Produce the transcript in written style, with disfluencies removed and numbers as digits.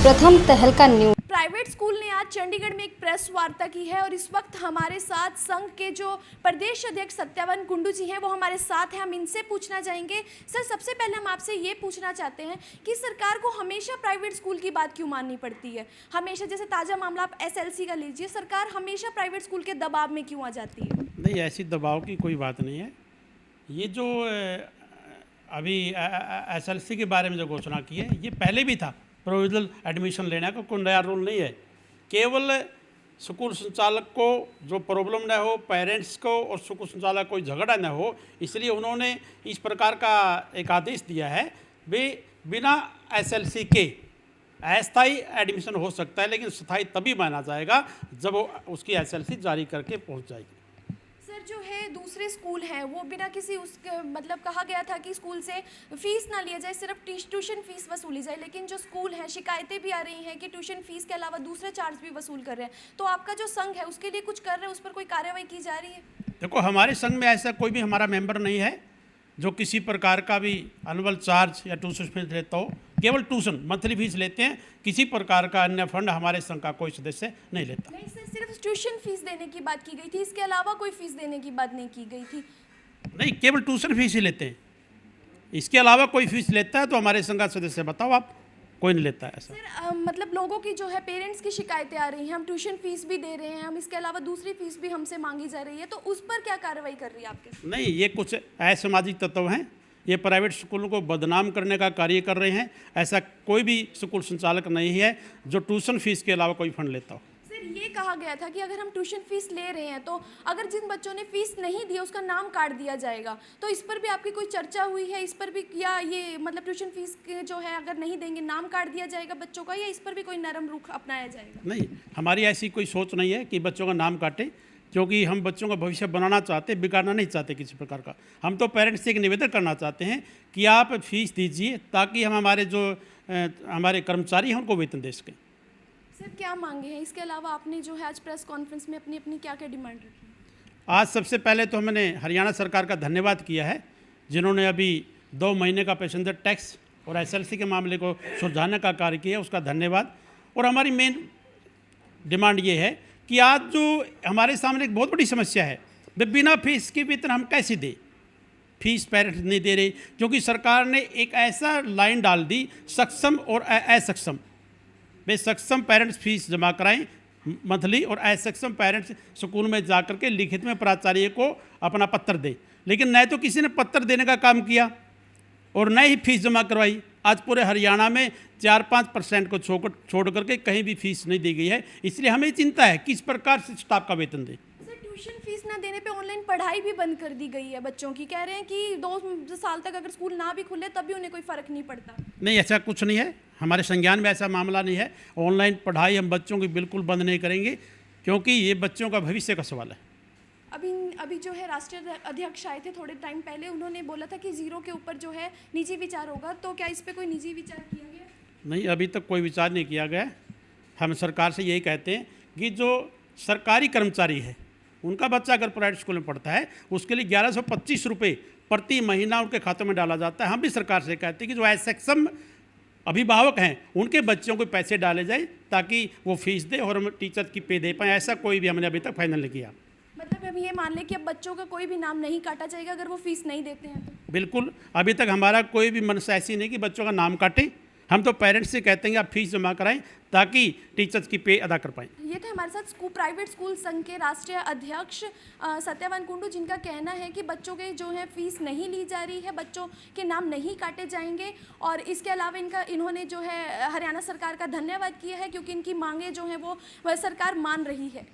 प्रथम तहलका news. Private school ने आज चंडीगढ़ में एक प्रेस वार्ता की है और इस वक्त हमारे साथ संघ के जो प्रदेश अध्यक्ष सत्यावान कुंडू जी हैं वो हमारे साथ हैं। हम इनसे पूछना चाहेंगे। सर, सबसे पहले हम आपसे ये पूछना चाहते हैं कि सरकार को हमेशा प्राइवेट स्कूल की बात क्यों माननी पड़ती है? हमेशा, जैसे ताज़ा मामला आप एसएलसी का लीजिए, सरकार हमेशा प्राइवेट स्कूल के दबाव में क्यों आ जाती है? नहीं, ऐसी दबाव की कोई बात नहीं है। ये जो अभी एसएलसी के बारे में जो घोषणा की है, ये पहले भी था। प्रोविजनल एडमिशन लेने का कोई नया रूल नहीं है। केवल स्कूल संचालक को जो प्रॉब्लम न हो, पेरेंट्स को और स्कूल संचालक कोई झगड़ा न हो, इसलिए उन्होंने इस प्रकार का एक आदेश दिया है। वे बिना एसएलसी के अस्थायी एडमिशन हो सकता है, लेकिन स्थायी तभी माना जाएगा जब वो उसकी एसएलसी जारी करके पहुंच जाएगी। सर, जो है दूसरे स्कूल हैं वो बिना किसी मतलब कहा गया था कि स्कूल से फीस ना लिया जाए, सिर्फ ट्यूशन फीस वसूली जाए, लेकिन जो स्कूल हैं शिकायतें भी आ रही हैं कि ट्यूशन फीस के अलावा दूसरे चार्ज भी वसूल कर रहे हैं। तो आपका जो संघ है उसके लिए कुछ कर रहे हैं, उस पर कोई कार्रवाई की जा रही है? देखो, हमारे संघ में ऐसा कोई भी हमारा मेंबर नहीं है जो किसी प्रकार का भी एनुअल चार्ज या ट्यूशन फीस लेता हो। केवल ट्यूशन मंथली फीस लेते हैं। किसी प्रकार का अन्य फंड हमारे संघ का कोई सदस्य नहीं लेता। नहीं सर, सिर्फ ट्यूशन फीस देने की बात की गई थी, इसके अलावा कोई फीस देने की बात नहीं की गई थी। नहीं, केवल ट्यूशन फीस ही लेते हैं। इसके अलावा कोई फीस लेता है तो हमारे संघ का सदस्य बताओ आप। कोई नहीं लेता है ऐसा। सर, मतलब लोगों की जो है पेरेंट्स की शिकायतें आ रही हैं, हम ट्यूशन फीस भी दे रहे हैं, हम इसके अलावा दूसरी फीस भी हमसे मांगी जा रही है, तो उस पर क्या कार्रवाई कर रही है आपके? नहीं, ये कुछ असामाजिक तत्व हैं। ये प्राइवेट स्कूलों को बदनाम करने का कार्य कर रहे हैं। ऐसा कोई भी स्कूल संचालक नहीं है जो ट्यूशन फीस के अलावा कोई फंड लेता हो। सर, ये कहा गया था कि अगर हम ट्यूशन फीस ले रहे हैं तो अगर जिन बच्चों ने फीस नहीं दी उसका नाम काट दिया जाएगा, तो इस पर भी आपकी कोई चर्चा हुई है? इस पर भी, या ये मतलब ट्यूशन फीस जो है अगर नहीं देंगे नाम काट दिया जाएगा बच्चों का, या इस पर भी कोई नरम रुख अपनाया जाएगा? नहीं, हमारी ऐसी कोई सोच नहीं है कि बच्चों का नाम काटे, क्योंकि हम बच्चों का भविष्य बनाना चाहते, बिगाड़ना नहीं चाहते किसी प्रकार का। हम तो पेरेंट्स से एक निवेदन करना चाहते हैं कि आप फीस दीजिए ताकि हम हमारे जो हमारे कर्मचारी हैं उनको वेतन दे सकें। सर, क्या मांगे हैं? इसके अलावा आपने जो है आज प्रेस कॉन्फ्रेंस में अपनी अपनी क्या क्या डिमांड रखी? आज सबसे पहले तो हमने हरियाणा सरकार का धन्यवाद किया है, जिन्होंने अभी 2 महीने का पैसेंजर टैक्स और एसएलसी के मामले को सुलझाने का कार्य किया, उसका धन्यवाद। और हमारी मेन डिमांड ये है कि आज जो हमारे सामने एक बहुत बड़ी समस्या है, वे बिना फीस के वेतन हम कैसे दें? फीस पेरेंट्स नहीं दे रहे, क्योंकि सरकार ने एक ऐसा लाइन डाल दी, सक्षम और असक्षम। वे सक्षम पेरेंट्स फीस जमा कराएं मंथली, और असक्षम पेरेंट्स स्कूल में जाकर के लिखित में प्राचार्य को अपना पत्र दें। लेकिन न तो किसी ने पत्र देने का काम किया और न ही फीस जमा करवाई। आज पूरे हरियाणा में 4-5% को छोड़ करके कहीं भी फीस नहीं दी गई है। इसलिए हमें चिंता है किस प्रकार से स्टाफ का वेतन दें। सर, ट्यूशन फीस ना देने पे ऑनलाइन पढ़ाई भी बंद कर दी गई है बच्चों की। कह रहे हैं कि 2 साल तक अगर स्कूल ना भी खुले तब भी उन्हें कोई फ़र्क नहीं पड़ता। नहीं, ऐसा कुछ नहीं है। हमारे संज्ञान में ऐसा मामला नहीं है। ऑनलाइन पढ़ाई हम बच्चों की बिल्कुल बंद नहीं करेंगे, क्योंकि ये बच्चों का भविष्य का सवाल है। अभी जो है राष्ट्रीय अध्यक्ष आए थे थोड़े टाइम पहले, उन्होंने बोला था कि 0 के ऊपर जो है निजी विचार होगा, तो क्या इस पे कोई निजी विचार किया गया? नहीं, अभी तक कोई विचार नहीं किया गया। हम सरकार से यही कहते हैं कि जो सरकारी कर्मचारी है उनका बच्चा अगर प्राइवेट स्कूल में पढ़ता है, उसके लिए 1125 रुपये प्रति महीना उनके खातों में डाला जाता है। हम भी सरकार से कहते हैं कि जो असक्षम अभिभावक हैं उनके बच्चों को पैसे डाले जाए ताकि वो फीस दे और हम टीचर की पे दे पाएँ। ऐसा कोई भी हमने अभी तक फाइनल नहीं किया। मतलब अब ये मान लें कि अब बच्चों का कोई भी नाम नहीं काटा जाएगा अगर वो फीस नहीं देते हैं तो? बिल्कुल, अभी तक हमारा कोई भी मनसा ऐसी नहीं कि बच्चों का नाम काटें। हम तो पेरेंट्स से कहते हैं कि आप फीस जमा कराएं ताकि टीचर्स की पे अदा कर पाएँ। ये थे हमारे साथ प्राइवेट स्कूल संघ के राष्ट्रीय अध्यक्ष सत्यावान कुंडू, जिनका कहना है कि बच्चों के जो है फीस नहीं ली जा रही है, बच्चों के नाम नहीं काटे जाएंगे। और इसके अलावा इन्होंने जो है हरियाणा सरकार का धन्यवाद किया है, क्योंकि इनकी मांगे जो हैं वो सरकार मान रही है।